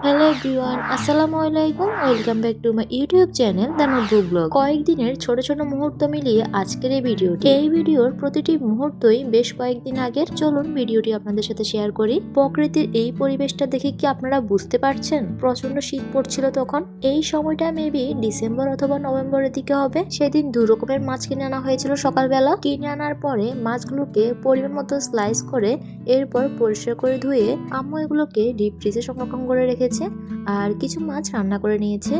Hello everyone, আসসালামু আলাইকুম। Welcome back to my YouTube channel the notebook blog. কয়েকদিনের ছোট ছোট মুহূর্ত মিলিয়ে আজকের এই ভিডিওটি। এই ভিডিওর প্রতিটি মুহূর্তই বেশ কয়েকদিন আগের। চলুন ভিডিওটি আপনাদের সাথে শেয়ার করি। প্রকৃতির এই পরিবেশটা দেখে কি আপনারা বুঝতে পারছেন? প্রচন্ড শীত পড়ছিল তখন। এই সময়টা মেবি ডিসেম্বর অথবা নভেম্বরের দিকে হবে। সেদিন দু রকমের মাছ কিনে আনা হয়েছিল সকালবেলা। কিনে আনার পরে মাছগুলোকে পরিমাণ মতো স্লাইস করে এরপর পরিষ্কার করে ধুয়ে আম্মু এগুলোকে ডিপ ফ্রিজে সংরক্ষণ করে রেখেছে। আর কিছু মাছ রান্না করে নিয়েছে।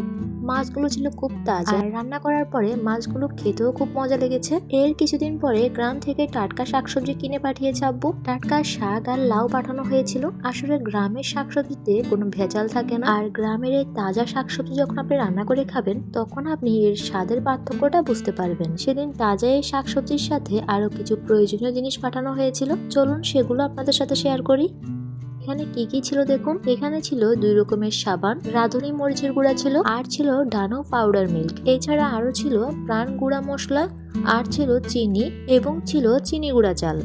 মাছগুলো ছিল খুব তাজা। আর রান্না করার পরে মাছগুলো খেতেও খুব মজা লেগেছে। এর কিছুদিন পরে গ্রাম থেকে টাটকা শাকসবজি কিনে পাঠিয়েছে আব্বু। টাটকা শাক আর লাউ পাঠানো হয়েছিল। আসলে গ্রামের শাকসবজিতে কোনো ভেজাল থাকে না। আর গ্রামের এই তাজা শাকসবজি যখন আপনি রান্না করে খাবেন তখন আপনি এর স্বাদের পার্থক্যটা বুঝতে পারবেন। সেদিন তাজা এই শাকসবজির সাথে আরো কিছু প্রয়োজনীয় জিনিস পাঠানো হয়েছিল। চলুন সেগুলো আপনাদের সাথে শেয়ার করি। এখানে কি কি ছিল দেখুন। এখানে ছিল 2 রকমের সাবান, রাঁধুনি মরিচের গুঁড়া ছিল, আর ছিল ডানো পাউডার মিল্ক। এছাড়া আরো ছিল প্রাণ গুঁড়া মশলা, আর ছিল চিনি এবং ছিল চিনি গুঁড়া চাল।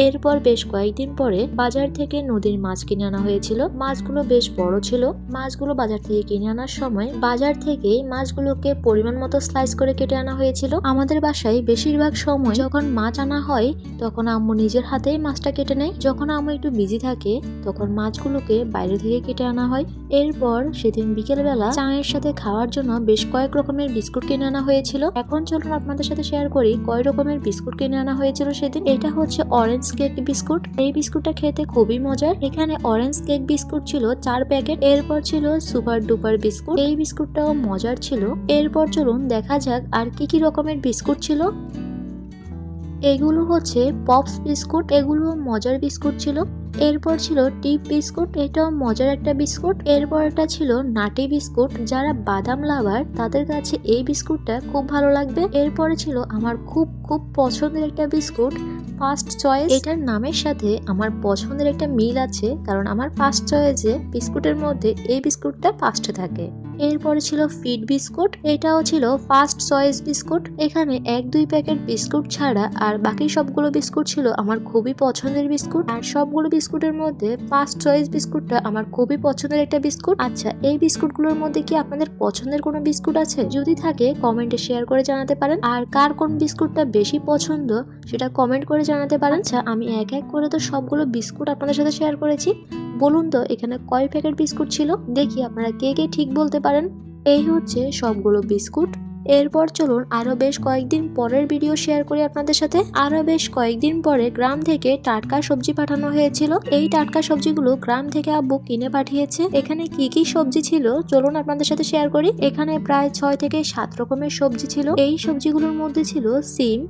এরপর বেশ কয়েকদিন পরে বাজার থেকে নদীর মাছ কিনে আনা হয়েছিল। মাছগুলো বেশ বড় ছিল। মাছগুলো বাজার থেকে কিনে আনার সময় বাজার থেকে মাছগুলোকে পরিমাণ মতো স্লাইস করে কেটে আনা হয়েছিল। আমাদের বাসায় বেশিরভাগ সময় যখন মাছ আনা হয় তখন আম্মু নিজের হাতেই মাছটা কেটে নেয়। যখন আম্মু একটু বিজি থাকে তখন মাছগুলোকে বাইরে থেকে কেটে আনা হয়। এরপর সেদিন বিকেলবেলা চায়ের সাথে খাওয়ার জন্য বেশ কয়েক রকমের বিস্কুট কিনে আনা হয়েছিল। এখন চলুন আপনাদের সাথে শেয়ার করি কয় রকমের বিস্কুট কিনে আনা হয়েছিল সেদিন। এটা হচ্ছে অরেঞ্জ কেক বিস্কুট। এই বিস্কুটটা খেতে খুবই মজার। এখানে অরেঞ্জ কেক বিস্কুট ছিল 4 প্যাকেট। এরপর ছিল সুপার ডুপার বিস্কুট। এই বিস্কুটটাও মজার ছিল। এরপর চলুন দেখা যাক আর কি কি রকমের বিস্কুট ছিল। এগুলো হচ্ছে পপস বিস্কুট। এগুলো মজার বিস্কুট ছিল। এরপর ছিল টিপ বিস্কুট। এটাও মজার একটা বিস্কুট। এরপর এটা ছিল নাটি বিস্কুট। যারা বাদাম লাভার তাদের কাছে এই বিস্কুটটা খুব ভালো লাগবে। এরপরে ছিল আমার খুব খুব পছন্দের একটা বিস্কুট, ফার্স্ট চয়েস। এটার নামের সাথে আমার পছন্দের একটা মিল আছে, কারণ আমার ফার্স্ট চয়েসে বিস্কুটের মধ্যে এই বিস্কুটটা ফার্স্টে থাকে। এরপরে ছিল ফিড বিস্কুট। এটাও ছিল ফার্স্ট চয়েস বিস্কুট। এখানে 1-2 প্যাকেট বিস্কুট ছাড়া আর বাকি সবগুলো বিস্কুট ছিল আমার খুবই পছন্দের বিস্কুট। আর সবগুলো বিস্কুটের মধ্যে ফার্স্ট চয়েস বিস্কুটটা আমার খুবই পছন্দের একটা বিস্কুট। আচ্ছা, এই বিস্কুটগুলোর মধ্যে কি আপনাদের পছন্দের কোনো বিস্কুট আছে? যদি থাকে কমেন্টে শেয়ার করে জানাতে পারেন। আর কার কোন বিস্কুটটা বেশি পছন্দ সেটা কমেন্ট করে জানাতে পারেন। আচ্ছা, আমি এক এক করে তো সবগুলো বিস্কুট আপনাদের সাথে শেয়ার করেছি। বলুন তো এখানে কয় প্যাকেট বিস্কুট ছিল, দেখি আপনারা কে কে ঠিক বলতে পারেন। এই হচ্ছে সবগুলো বিস্কুট। এরপর চলুন আরো বেশ কয়েকদিন পরের ভিডিও শেয়ার করি আপনাদের সাথে। আরো বেশ কয়েকদিন পরে গ্রাম থেকে টাটকা সবজি পাঠানো হয়েছিল। এই টাটকা সবজিগুলো গ্রাম থেকে আব্বু কিনে পাঠিয়েছে। এখানে কি কি সবজি ছিল চলুন আপনাদের সাথে শেয়ার করি। এখানে প্রায় 6 থেকে 7 রকমের সবজি ছিল। এই সবজিগুলোর মধ্যে ছিল সিম,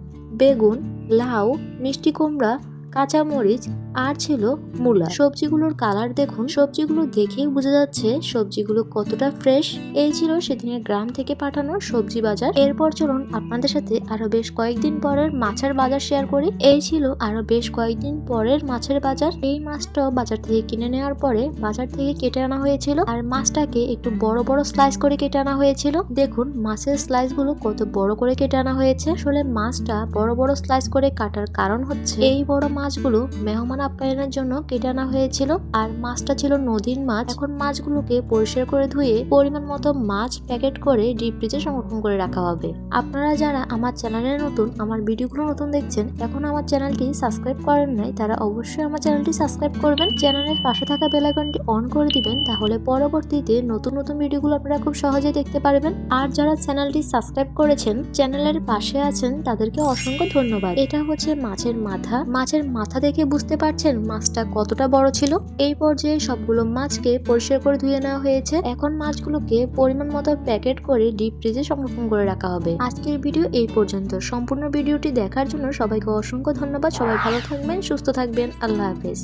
বেগুন, লাউ, মিষ্টি কুমড়া, কাঁচামরিচ আর ছিল মূলা। সবজিগুলোর কালার দেখুন। সবজিগুলো দেখেই বোঝা যাচ্ছে সবজিগুলো কতটা ফ্রেশ। এই ছিল সেদিনের গ্রাম থেকে পাঠানো সবজি বাজার। এরপর চলুন আপনাদের সাথে আরো বেশ কয়েকদিন পরের মাছের বাজার শেয়ার করি। এই ছিল আরো বেশ কয়েকদিন পরের মাছের বাজার। এই মাছটাও বাজার থেকে কিনে নেওয়ার পরে বাজার থেকে কেটে আনা হয়েছিল। আর মাছটাকে একটু বড় বড় স্লাইস করে কেটে আনা হয়েছিল। দেখুন মাছের স্লাইস গুলো কত বড় করে কেটে আনা হয়েছে। আসলে মাছটা বড় বড় স্লাইস করে কাটার কারণ হচ্ছে এই বড় মাছগুলো মেহমান আপ্যায়নের জন্য কেটে আনা হয়েছিল। আর মাছটা ছিল নদীর মাছ। এখন মাছগুলোকে পরিষ্কার করে ধুয়ে পরিমাণ মতো মাছ প্যাকেট করে ডিপ ফ্রিজে সংরক্ষণ করে রাখা হবে। আপনারা যারা আমার চ্যানেলে নতুন, আমার ভিডিওগুলো নতুন দেখছেন, এখন আমার চ্যানেলটি সাবস্ক্রাইব করেন নাই, তারা অবশ্যই আমার চ্যানেলটি সাবস্ক্রাইব করবেন। চ্যানেলের পাশে থাকা বেল আইকনটি অন করে দিবেন, তাহলে পরবর্তীতে নতুন নতুন ভিডিওগুলো আপনারা খুব সহজে দেখতে পারবেন। আর যারা চ্যানেলটি সাবস্ক্রাইব করেছেন, চ্যানেলের পাশে আছেন, তাদেরকে অসংখ্য ধন্যবাদ। এটা হচ্ছে মাছের মাথা। মাছের মাথা দেখে বুঝতে পারছেন মাছটা কতটা বড় ছিল। এই পর্যায়ে সবগুলো মাছকে পরিষ্কার করে ধুয়ে নেওয়া হয়েছে। এখন মাছগুলোকে পরিমাণ মতো প্যাকেট করে ডিপ ফ্রিজে সংরক্ষণ করে রাখা হবে। আজকের ভিডিও এই পর্যন্ত। সম্পূর্ণ ভিডিওটি দেখার জন্য সবাইকে অসংখ্য ধন্যবাদ। সবাই ভালো থাকবেন, সুস্থ থাকবেন। আল্লাহ হাফেজ।